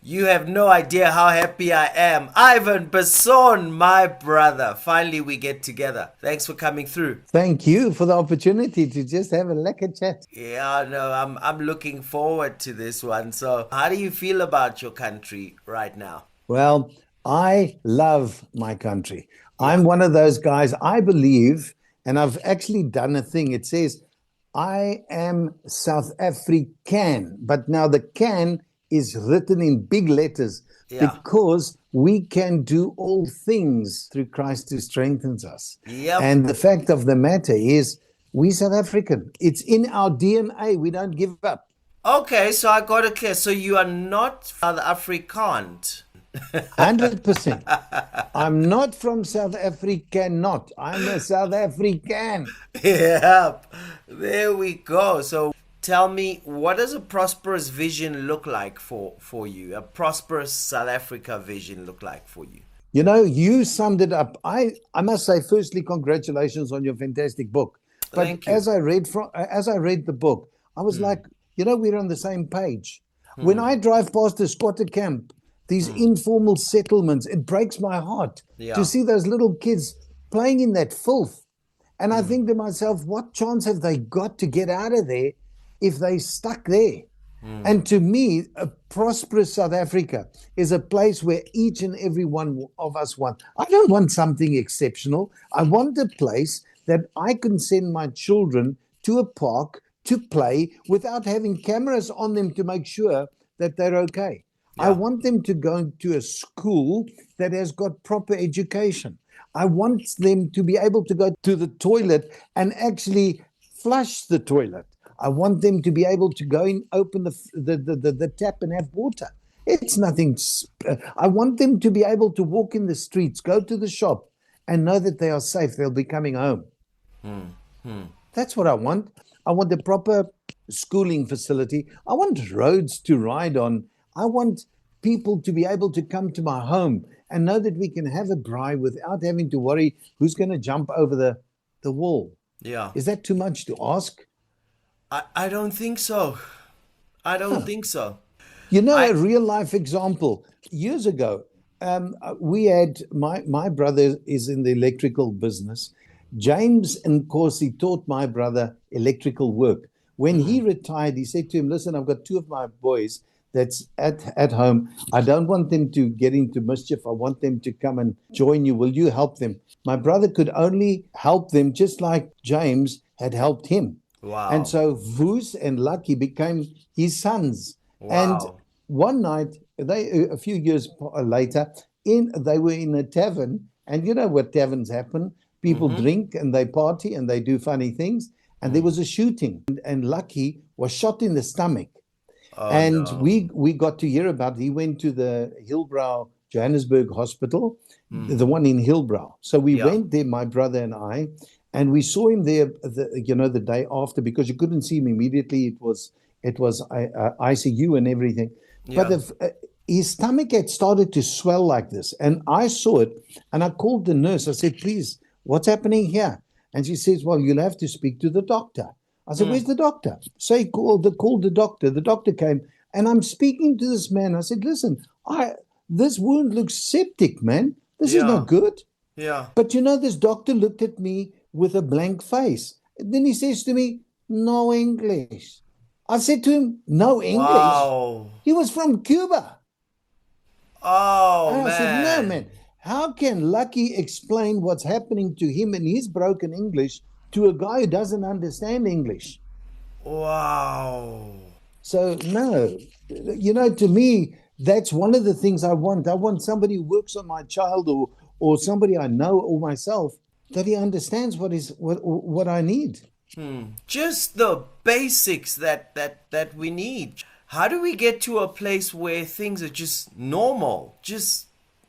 You have no idea how happy I am. Ivan Basson, my brother. Finally, we get together. Thanks for coming through. Thank you for the opportunity to just have a lekker chat. Yeah, no, I'm looking forward to this one. So, how do you feel about your country right now? Well, I love my country. Yeah. I'm one of those guys, I believe, and I've actually done a thing. It says, I am South African, but now the can is written in big letters Yeah. because we can do all things through Christ who strengthens us. Yep. And the fact of the matter is, we South African, it's in our DNA. We don't give up. Okay, so I got it clear. So you are not South Afrikaans. 100%. I'm not from South Africa, not. I'm a South African. Yep. There we go. So tell me, what does a prosperous vision look like for you? A prosperous South Africa vision look like for you? You know, you summed it up. I must say, firstly, congratulations on your fantastic book. But Thank you. as I read the book, I was like, we're on the same page. When I drive past a squatter camp, these informal settlements, it breaks my heart to Yeah. see those little kids playing in that filth. And I think to myself, what chance have they got to get out of there if they stuck there? And to me, a prosperous South Africa is a place where each and every one of us want. I don't want something exceptional. I want a place that I can send my children to a park to play without having cameras on them to make sure that they're okay. I Yeah. want them to go to a school that has got proper education. I want them to be able to go to the toilet and actually flush the toilet. I want them to be able to go and open the tap and have water. It's nothing. I want them to be able to walk in the streets, go to the shop, and know that they are safe. They'll be coming home. That's what I want. I want a proper schooling facility. I want roads to ride on. I want people to be able to come to my home and know that we can have a braai without having to worry who's going to jump over the wall. Yeah. Is that too much to ask? I don't think so. I don't think so. You know, I a real life example. Years ago, we had my brother is in the electrical business. James and Corsi taught my brother electrical work. When he retired, he said to him, listen, I've got two of my boys that's at home. I don't want them to get into mischief. I want them to come and join you. Will you help them? My brother could only help them just like James had helped him. And Wow. so Voos and Lucky became his sons. And Wow. one night, a few years later, they were in a tavern. And you know what taverns happen? People drink and they party and they do funny things. And there was a shooting. And Lucky was shot in the stomach. Oh And no. we got to hear about it. He went to the Hillbrow Johannesburg Hospital, the one in Hillbrow. So we Yeah. went there, my brother and we saw him there, the day after because you couldn't see him immediately. It was ICU and everything. But Yeah. his stomach had started to swell like this, and I saw it, and I called the nurse. I said, "Please, what's happening here?" And she says, "Well, you'll have to speak to the doctor." I said, "Where's the doctor?" So he called the doctor. The doctor came, and I'm speaking to this man. I said, "Listen, this wound looks septic, man. This is not Yeah. good." Yeah. But you know, this doctor looked at me with a blank face. And then he says to me, "No English." I said to him, "No English?" Wow. He was from Cuba. Oh And I said, "No, man. man. How can Lucky explain what's happening to him in his broken English to a guy who doesn't understand English?" Wow. So, no, to me, that's one of the things I want. I want somebody who works on my child or somebody I know or myself that he understands what I need. Just the basics that we need. How do we get to a place where things are just normal? Just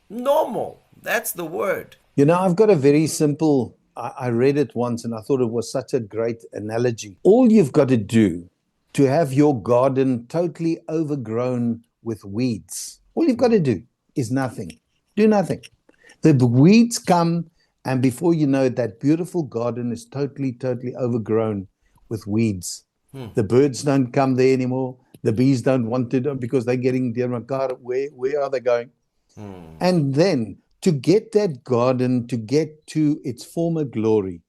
normal. That's the word. I've got a very simple, I read it once and I thought it was such a great analogy. All you've got to do to have your garden totally overgrown with weeds, all you've got to do is nothing. Do nothing. The weeds come, and before you know it, that beautiful garden is totally, totally overgrown with weeds. The birds don't come there anymore. The bees don't want to do because they're getting dear Makar. Where are they going? And then to get that garden to get to its former glory,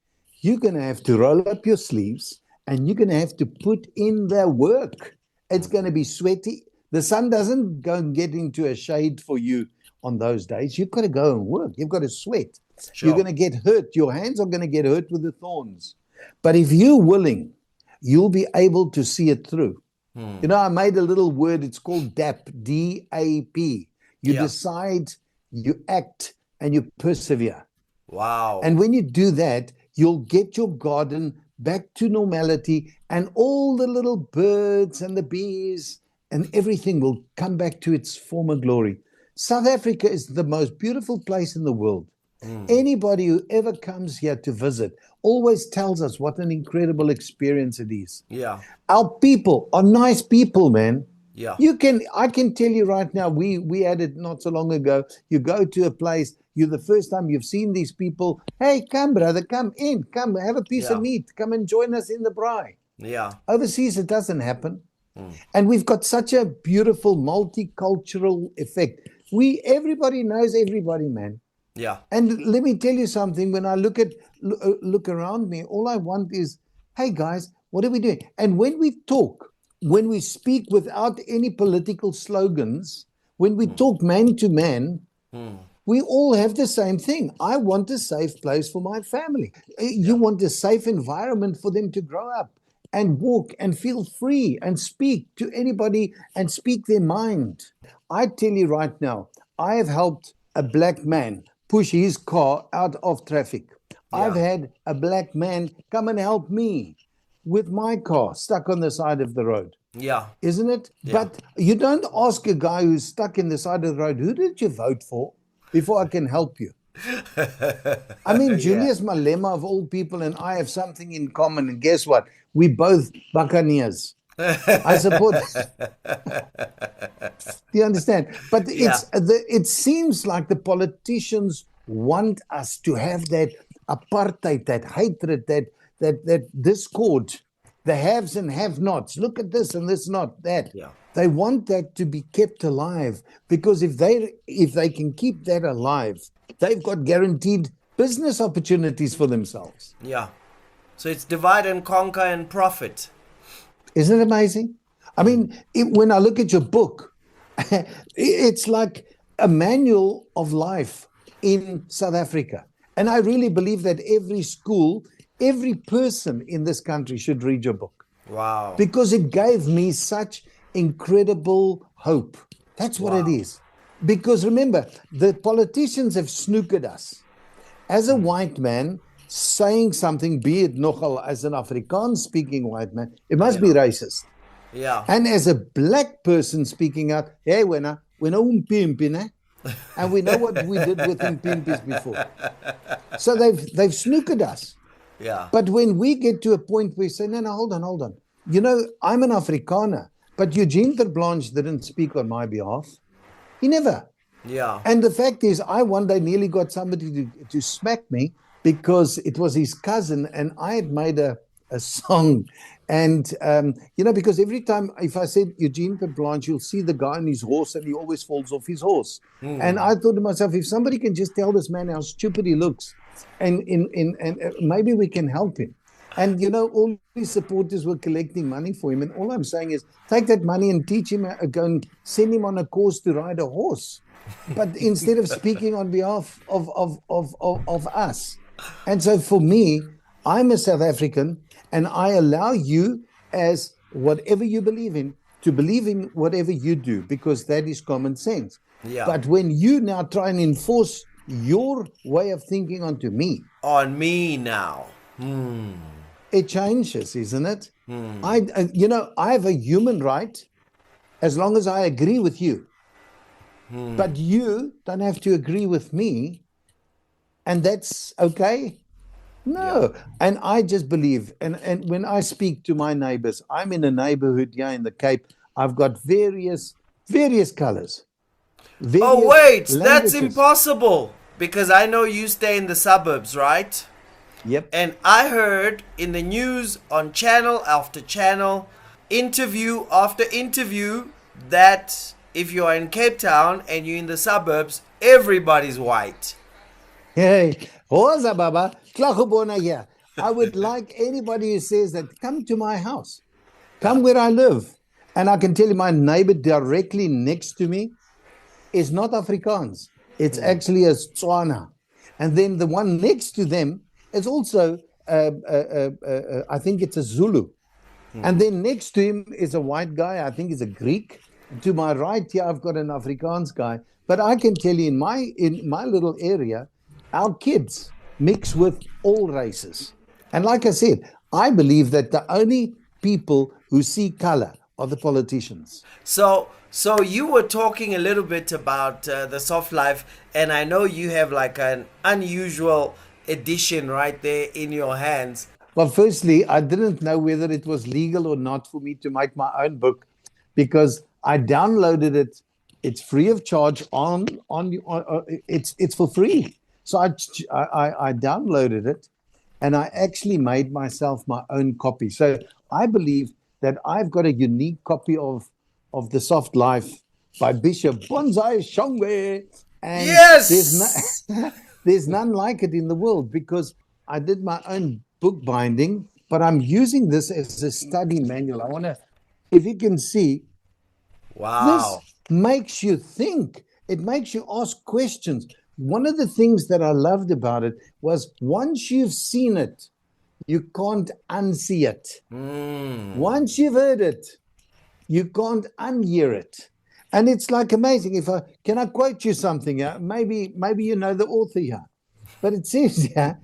you're going to have to roll up your sleeves and you're going to have to put in the work. It's going to be sweaty. The sun doesn't go and get into a shade for you on those days. You've got to go and work. You've got to sweat. Sure. You're going to get hurt. Your hands are going to get hurt with the thorns. But if you're willing, you'll be able to see it through. You know, I made a little word. It's called DAP, D-A-P. You decide, you act, and you persevere. Wow. And when you do that, you'll get your garden back to normality, and all the little birds and the bees and everything will come back to its former glory. South Africa is the most beautiful place in the world. Anybody who ever comes here to visit always tells us what an incredible experience it is. Yeah. Our people are nice people, man. Yeah. I can tell you right now, we had it not so long ago. You go to a place, you're the first time you've seen these people. Hey, come, brother, come in, come have a piece of meat, come and join us in the braai. Yeah. Overseas, it doesn't happen. And we've got such a beautiful multicultural effect. Everybody knows everybody, man. Yeah. And let me tell you something. When I look around me, all I want is, hey guys, what are we doing? And when we talk, when we speak without any political slogans, when we talk man to man, we all have the same thing. I want a safe place for my family. You want a safe environment for them to grow up and walk and feel free and speak to anybody and speak their mind. I tell you right now, I have helped a black man push his car out of traffic. I've had a black man come and help me with my car stuck on the side of the road. Yeah. Isn't it? Yeah. But you don't ask a guy who's stuck in the side of the road, who did you vote for before I can help you? I mean, Julius Malema of all people and I have something in common. And guess what? We both Buccaneers. I support. Do you understand? But it seems like the politicians want us to have that apartheid, that hatred, that discord, the haves and have-nots. Look at this and this, not that. Yeah. They want that to be kept alive because if they can keep that alive, they've got guaranteed business opportunities for themselves. Yeah. So it's divide and conquer and profit. Isn't it amazing? I mean, when I look at your book, it's like a manual of life in South Africa. And I really believe that every school, every person in this country should read your book. Wow. Because it gave me such incredible hope. That's what it is. Because remember, the politicians have snookered us. As a white man saying something, be it nogal as an Afrikaans speaking white man, it must be racist. Yeah. And as a black person speaking out, hey, we're umpimpi, ne? And we know what we did with umpimpis before. So they've snookered us. Yeah. But when we get to a point where we say, no, hold on. You know, I'm an Afrikaner, but Eugene Terblanche didn't speak on my behalf. He never. Yeah. And the fact is, I one day nearly got somebody to smack me because it was his cousin and I had made a song. And, because every time if I said Eugene Terblanche, you'll see the guy on his horse and he always falls off his horse. And I thought to myself, if somebody can just tell this man how stupid he looks and maybe we can help him. And, all his supporters were collecting money for him. And all I'm saying is take that money and teach him, go and send him on a course to ride a horse. But instead of speaking on behalf of us. And so for me, I'm a South African and I allow you as whatever you believe in to believe in whatever you do because that is common sense. Yeah. But when you now try and enforce your way of thinking onto me. On me now. It changes, isn't it? I have a human right as long as I agree with you. But you don't have to agree with me. And that's okay. No. Yeah. And I just believe, and when I speak to my neighbors, I'm in a neighborhood here in the Cape. I've got various colors. Oh, wait, that's impossible. Because I know you stay in the suburbs, right? Yep. And I heard in the news on channel after channel, interview after interview that if you're in Cape Town and you're in the suburbs, everybody's white. Hey, Hoza Baba, Tlahobona here. I would like anybody who says that, come to my house, come where I live. And I can tell you my neighbor directly next to me is not Afrikaans. It's actually a Tswana. And then the one next to them is also, I think it's a Zulu. And then next to him is a white guy. I think he's a Greek. To my right here, I've got an Afrikaans guy. But I can tell you, in my little area, our kids mix with all races. And like I said, I believe that the only people who see color are the politicians. So you were talking a little bit about the soft life, and I know you have like an unusual edition right there in your hands. Well, firstly, I didn't know whether it was legal or not for me to make my own book because I downloaded it. It's free of charge it's for free. So I downloaded it and I actually made myself my own copy. So I believe that I've got a unique copy of The Soft Life by Bishop Bonsai Shongwe. And Yes! there's none like it in the world because I did my own book binding, but I'm using this as a study manual. If you can see, Wow. this makes you think. It makes you ask questions. One of the things that I loved about it was once you've seen it, you can't unsee it. Once you've heard it, you can't unhear it. And it's like amazing. Can I quote you something? Maybe you know the author here. But it says here,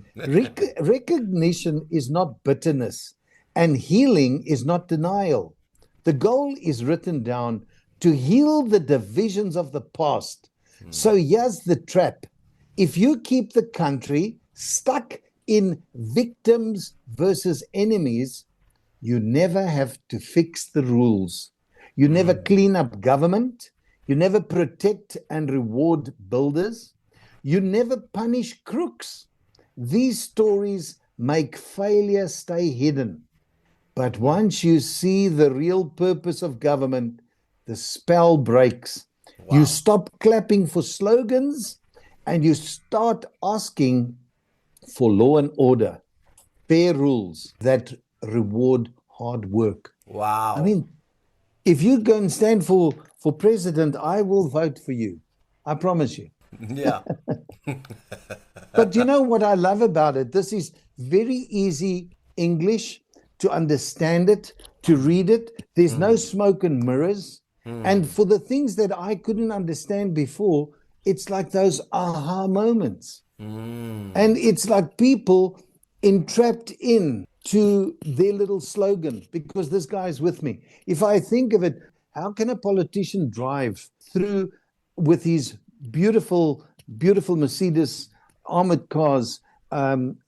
recognition is not bitterness and healing is not denial. The goal is written down to heal the divisions of the past. So here's the trap. If you keep the country stuck in victims versus enemies, you never have to fix the rules. You never clean up government. You never protect and reward builders. You never punish crooks. These stories make failure stay hidden. But once you see the real purpose of government, the spell breaks. Wow. You stop clapping for slogans and you start asking for law and order, fair rules that reward hard work. Wow. I mean, if you go and stand for president, I will vote for you. I promise you. Yeah. But you know what I love about it? This is very easy English to understand it, to read it. There's no smoke and mirrors. And for the things that I couldn't understand before, it's like those aha moments. And it's like people entrapped in to their little slogan because this guy's with me. If I think of it, how can a politician drive through with his beautiful Mercedes armored cars and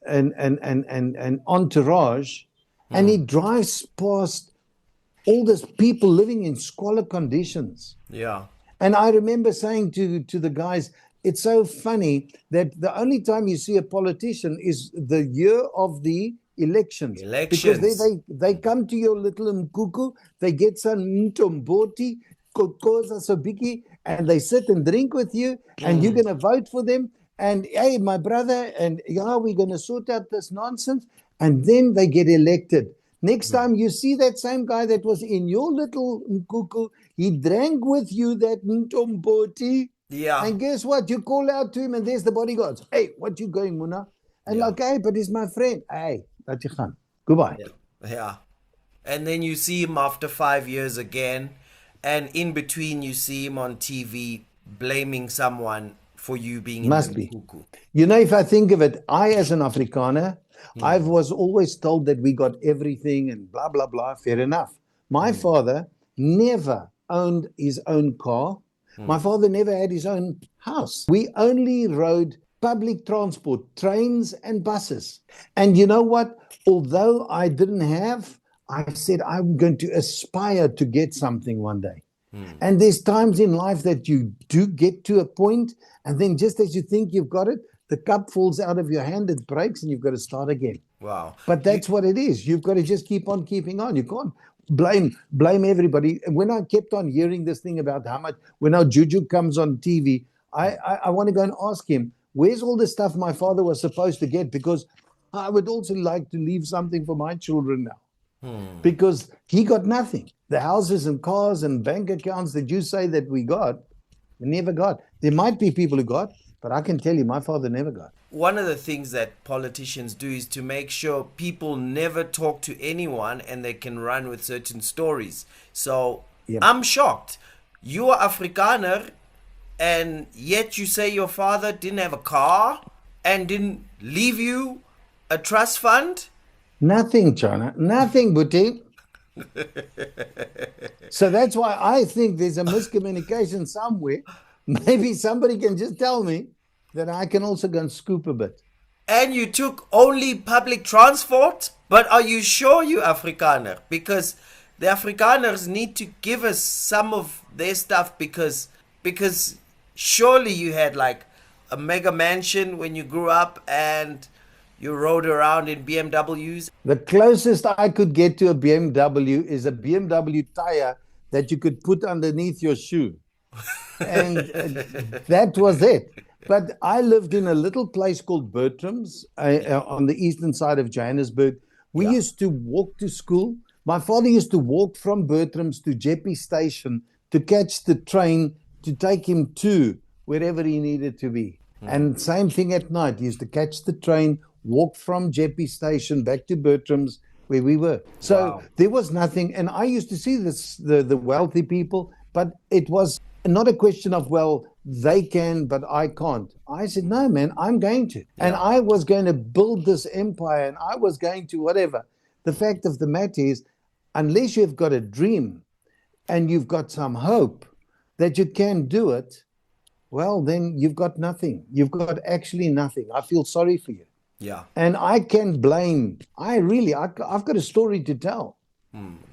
entourage, and he drives past all these people living in squalor conditions. Yeah. And I remember saying to the guys, it's so funny that the only time you see a politician is the year of the elections. Because they come to your little mkuku, they get some mtomboti, kokoza sobiki, and they sit and drink with you, and you're going to vote for them. And hey, my brother, and yeah, we're going to sort out this nonsense. And then they get elected. Next time you see that same guy that was in your little mkuku, he drank with you that mtomboti. Yeah. And guess what? You call out to him and there's the bodyguards. Hey, what you going, Muna? And like, hey, but he's my friend. Hey, let you gaan. Goodbye. Yeah. And then you see him after 5 years again. And in between you see him on TV blaming someone for you being in the cuckoo. You know, if I think of it, I as an Afrikaner, I was always told that we got everything and blah, blah, blah. Fair enough. My father never owned his own car. My father never had his own house. We only rode public transport, trains and buses. And you know what? Although I didn't have, I said, I'm going to aspire to get something one day. And there's times in life that you do get to a point, and then just as you think you've got it, the cup falls out of your hand, it breaks, and you've got to start again. Wow. But that's what it is. You've got to just keep on keeping on. You can't blame everybody. And when I kept on hearing this thing about how much, when our Juju comes on TV, I want to go and ask him, where's all the stuff my father was supposed to get? Because I would also like to leave something for my children now. Because he got nothing. The houses and cars and bank accounts that you say that we never got. There might be people who got, but I can tell you my father never got. One of the things that politicians do is to make sure people never talk to anyone and they can run with certain stories. So I'm shocked. You are Afrikaner and yet you say your father didn't have a car and didn't leave you a trust fund? Nothing, China. Nothing, Buti. So that's why I think there's a miscommunication somewhere. Maybe somebody can just tell me that I can also go and scoop a bit. And you took only public transport? But are you sure you Afrikaner? Because the Afrikaners need to give us some of their stuff because surely you had like a mega mansion when you grew up and you rode around in BMWs. The closest I could get to a BMW is a BMW tire that you could put underneath your shoe. And that was it. But I lived in a little place called Bertram's on the eastern side of Johannesburg. We used to walk to school. My father used to walk from Bertram's to Jeppe Station to catch the train to take him to wherever he needed to be. And same thing at night. He used to catch the train, walk from Jeppe Station back to Bertram's where we were. So there was nothing. And I used to see this, the wealthy people, but it was not a question of, well, they can, but I can't. I said, no, man, I'm going to. And I was going to build this empire and I was going to whatever. The fact of the matter is, unless you've got a dream and you've got some hope that you can do it, well, then you've got nothing. You've got actually nothing. I feel sorry for you. Yeah. And I can blame. I've got a story to tell.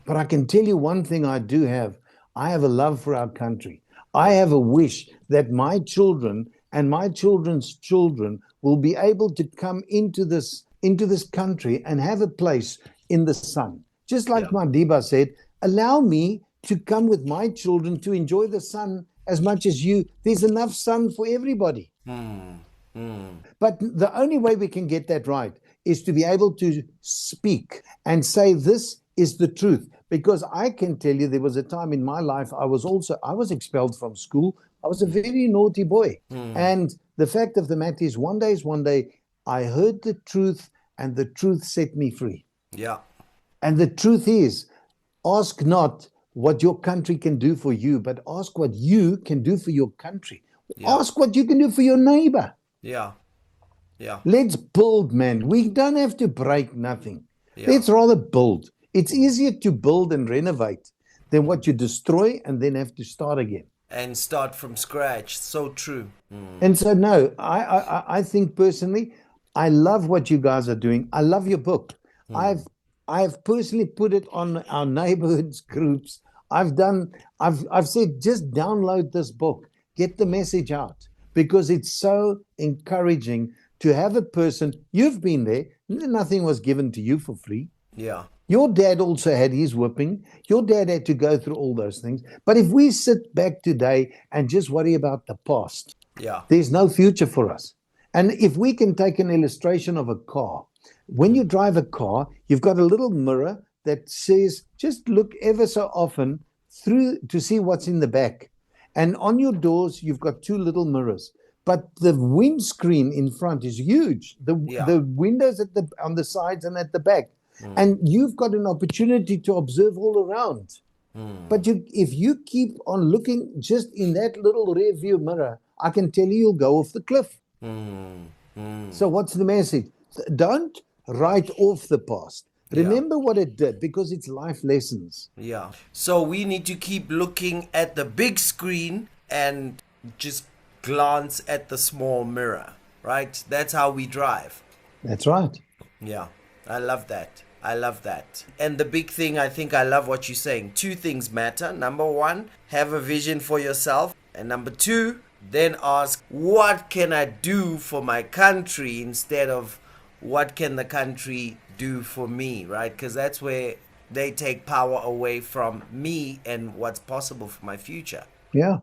But I can tell you one thing I do have. I have a love for our country. I have a wish that my children and my children's children will be able to come into this country and have a place in the sun. Just like Madiba said, allow me to come with my children to enjoy the sun as much as you. There's enough sun for everybody. But the only way we can get that right is to be able to speak and say this is the truth. Because I can tell you there was a time in my life I was expelled from school. I was a very naughty boy. And the fact of the matter is one day I heard the truth and the truth set me free. Yeah. And the truth is, ask not what your country can do for you, but ask what you can do for your country. Ask what you can do for your neighbor. Yeah. Yeah. Let's build, man. We don't have to break nothing. Let's rather build. It's easier to build and renovate than what you destroy and then have to start again. And start from scratch. So true. And so, no, I think personally, I love what you guys are doing. I love your book. I've personally put it on our neighborhoods groups. I've said, just download this book, get the message out, because it's so encouraging to have a person. You've been there. Nothing was given to you for free. Yeah. Your dad also had his whipping. Your dad had to go through all those things. But if we sit back today and just worry about the past, there's no future for us. And if we can take an illustration of a car, when you drive a car, you've got a little mirror that says, just look ever so often through to see what's in the back. And on your doors, you've got two little mirrors. But the windscreen in front is huge. The windows on the sides and at the back. And you've got an opportunity to observe all around. But if you keep on looking just in that little rear view mirror, I can tell you you'll go off the cliff. So what's the message? Don't write off the past. Remember what it did, because it's life lessons. Yeah. So we need to keep looking at the big screen and just glance at the small mirror, right? That's how we drive. That's right. Yeah. I love that. I love that. And the big thing, I think I love what you're saying. Two things matter. Number one, have a vision for yourself. And number two, then ask, what can I do for my country instead of what can the country do for me, right? Because that's where they take power away from me and what's possible for my future. Yeah.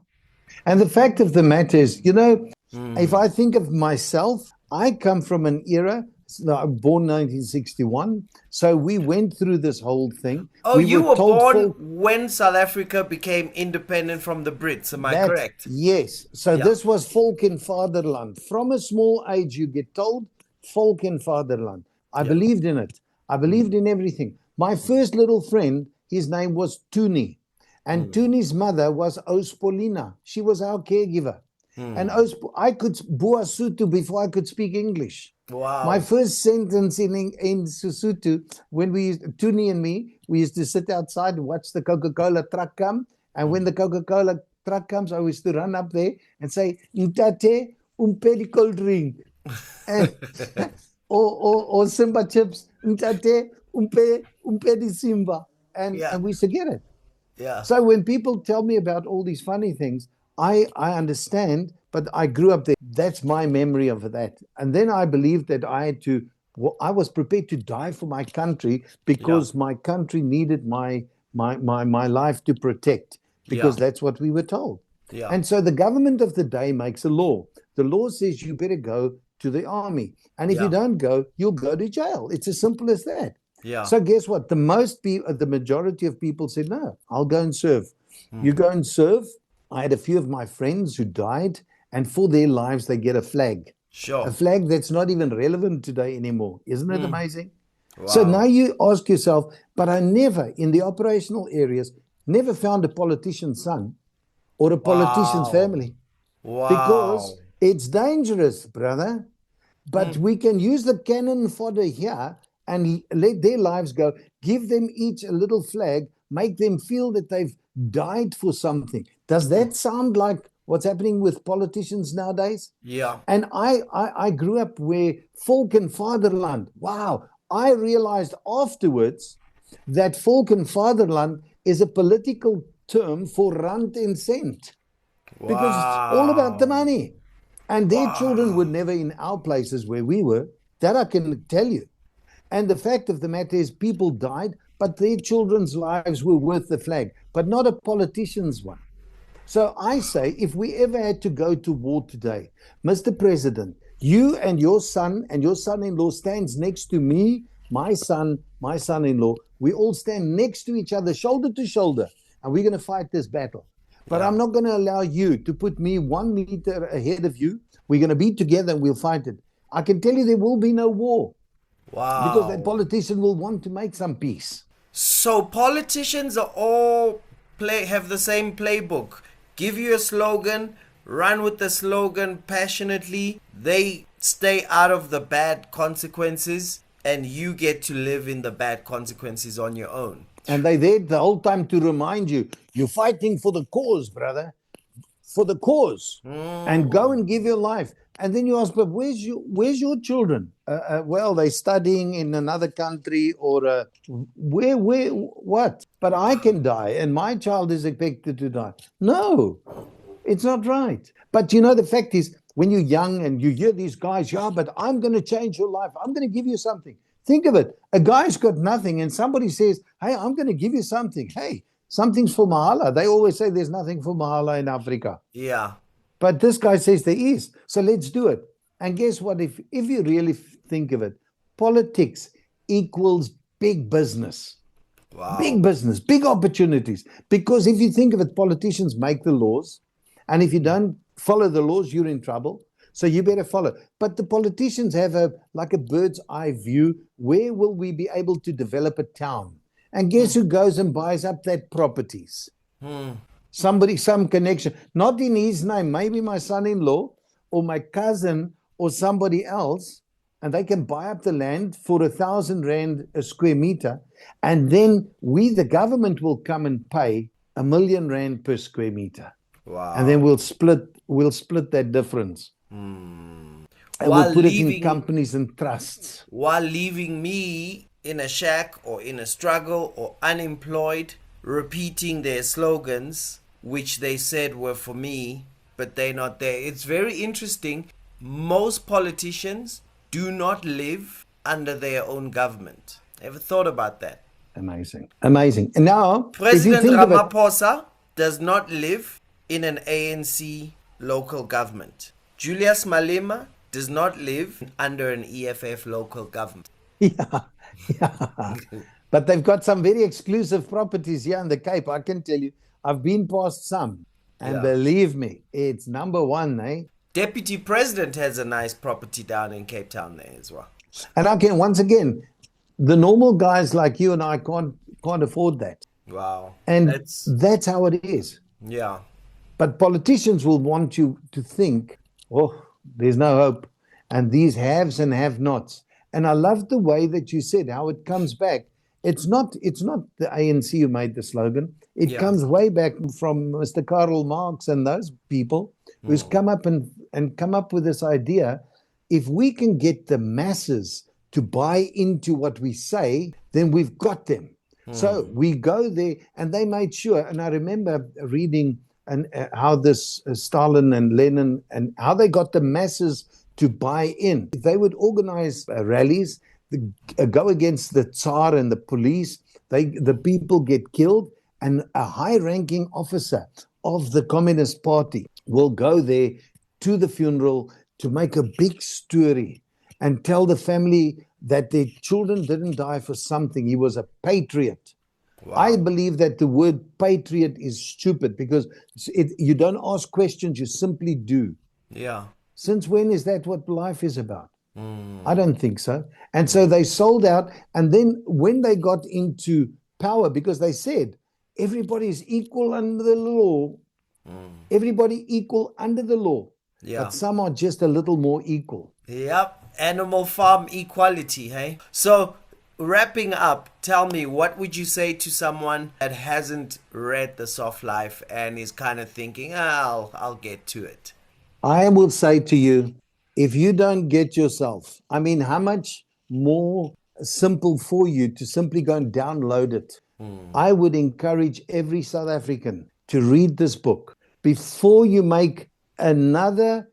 And the fact of the matter is, if I think of myself, I come from an era, I'm born 1961, so we went through this whole thing. Oh, We you were were told born when South Africa became independent from the Brits, am I that, correct? yes. So Yeah. this was folk in fatherland. From a small age, you get told folk in fatherland. I Yeah. believed in it. I believed in everything. My first little friend, his name was Tuni. And Tuni's mother was Ospolina. She was our caregiver. And I could Bua Sutu before I could speak English. My Wow. first sentence in Sesotho, when Tuni and me, we used to sit outside and watch the Coca-Cola truck come. And when the Coca-Cola truck comes, I used to run up there and say, Ntate, umpeli cold drink. And, or Simba chips, Ntate, umpe Simba. And Yeah. we used to get it. Yeah. So when people tell me about all these funny things, I understand, but I grew up there. That's my memory of that. And then I believed that I was prepared to die for my country because my country needed my life to protect, because that's what we were told. Yeah. And so the government of the day makes a law. The law says you better go to the army. And if you don't go, you'll go to jail. It's as simple as that. Yeah. So guess what? The majority of people said, no, I'll go and serve. You go and serve. I had a few of my friends who died, and for their lives, they get a flag. Sure. A flag that's not even relevant today anymore. Isn't it amazing? Wow. So now you ask yourself, but I never, in the operational areas, never found a politician's son or a politician's family. Wow. Because it's dangerous, brother. But we can use the cannon fodder here and let their lives go. Give them each a little flag. Make them feel that they've died for something. Does that sound like what's happening with politicians nowadays? Yeah. And I grew up where folk and fatherland. Wow. I realized afterwards that folk and fatherland is a political term for rand and cent. Because it's all about the money. And their children were never in our places where we were. That I can tell you. And the fact of the matter is people died, but their children's lives were worth the flag, but not a politician's one. So I say, if we ever had to go to war today, Mr. President, you and your son-in-law stands next to me, my son-in-law. We all stand next to each other, shoulder to shoulder, and we're going to fight this battle. But I'm not going to allow you to put me 1 meter ahead of you. We're going to be together and we'll fight it. I can tell you there will be no war. Wow. Because that politician will want to make some peace. So politicians are all have the same playbook. Give you a slogan, run with the slogan passionately. They stay out of the bad consequences, and you get to live in the bad consequences on your own. And they're there the whole time to remind you, you're fighting for the cause, brother. For the cause. And go and give your life. And then you ask, but where's your children? Well, they're studying in another country or what? But I can die and my child is expected to die. No, it's not right. But the fact is, when you're young and you hear these guys, but I'm going to change your life. I'm going to give you something. Think of it. A guy's got nothing and somebody says, hey, I'm going to give you something. Hey, something's for Mahala. They always say there's nothing for Mahala in Africa. Yeah. But this guy says there is. So let's do it. And guess what? If you really think of it, politics equals big business. Wow. Big business, big opportunities. Because if you think of it, politicians make the laws. And if you don't follow the laws, you're in trouble. So you better follow. But the politicians have a bird's eye view. Where will we be able to develop a town? And guess who goes and buys up that properties? Somebody, some connection, not in his name, maybe my son-in-law or my cousin or somebody else, and they can buy up the land for 1,000 rand a square meter. And then we, the government, will come and pay 1 million rand per square meter. Wow. And then we'll split that difference. And we'll put it in companies and trusts. While leaving me in a shack or in a struggle or unemployed, repeating their slogans, which they said were for me, but they're not there. It's very interesting. Most politicians do not live under their own government. Ever thought about that? Amazing. Amazing. And now, if you President think of it, Ramaphosa does not live in an ANC local government. Julius Malema does not live under an EFF local government. yeah, yeah. But they've got some very exclusive properties here in the Cape. I can tell you, I've been past some. And Yeah. believe me, it's number one, eh? Deputy President has a nice property down in Cape Town there as well. And once again, the normal guys like you and I can't afford that. Wow. And that's how it is. Yeah. But politicians will want you to think, oh, there's no hope. And these haves and have-nots. And I love the way that you said how it comes back. It's not the ANC who made the slogan. It comes way back from Mr. Karl Marx and those people who's come up and come up with this idea. If we can get the masses to buy into what we say, then we've got them. So we go there, and they made sure. And I remember reading how this Stalin and Lenin and how they got the masses to buy in. They would organize rallies, go against the Tsar and the police. The people get killed, and a high-ranking officer of the Communist Party will go there to the funeral to make a big story and tell the family that their children didn't die for something. He was a patriot. Wow. I believe that the word patriot is stupid because you don't ask questions, you simply do. Yeah. Since when is that what life is about? I don't think so. And so they sold out. And then when they got into power, because they said everybody is equal under the law, everybody equal under the law. Yeah. But some are just a little more equal. Yep. Animal farm equality, hey? So, wrapping up, tell me, what would you say to someone that hasn't read The Soft Life and is kind of thinking, I'll get to it? I will say to you, if you don't get yourself, I mean, how much more simple for you to simply go and download it? I would encourage every South African to read this book before you make another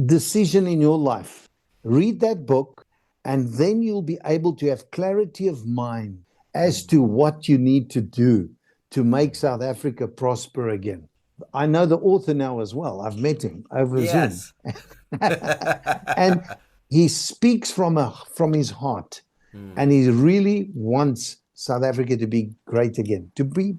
decision in your life. Read that book, and then you'll be able to have clarity of mind as to what you need to do to make South Africa prosper again. I know the author now as well. I've met him over Zoom. And he speaks from his heart, and he really wants South Africa to be great again, to be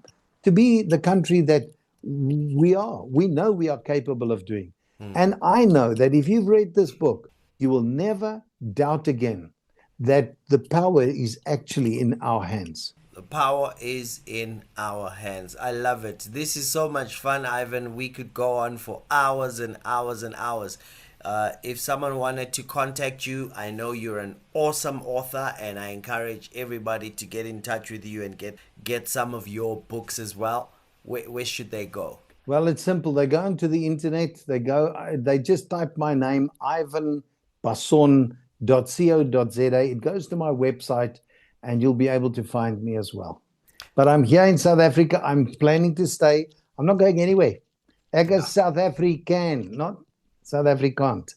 the country that we are. We know we are capable of doing. And I know that if you've read this book, you will never doubt again that the power is actually in our hands. The power is in our hands. I love it. This is so much fun, Ivan. We could go on for hours and hours and hours. If someone wanted to contact you, I know you're an awesome author, and I encourage everybody to get in touch with you and get some of your books as well. Where should they go? Well, it's simple. They go into the internet. They just type my name, Ivan Basson.co.za. It goes to my website, and you'll be able to find me as well. But I'm here in South Africa. I'm planning to stay. I'm not going anywhere. Ek is South African, not South Afrikaans.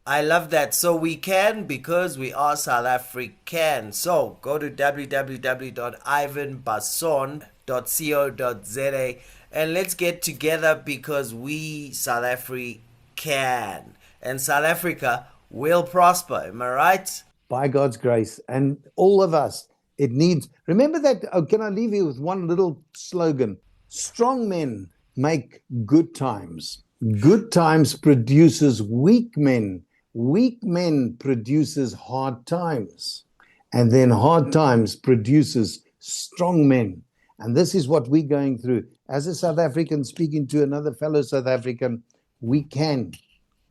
I love that. So we can because we are South African. So go to www.ivanbasson.co.za and let's get together because we South Africa can. And South Africa will prosper. Am I right? By God's grace. And all of us, it needs. Remember that. Oh, can I leave you with one little slogan? Strong men make good times. Good times produces weak men. Weak men produces hard times. And then hard times produces strong men. And this is what we're going through. As a South African speaking to another fellow South African, we can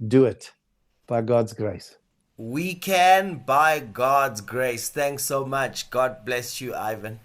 do it by God's grace. We can by God's grace. Thanks so much. God bless you, Ivan.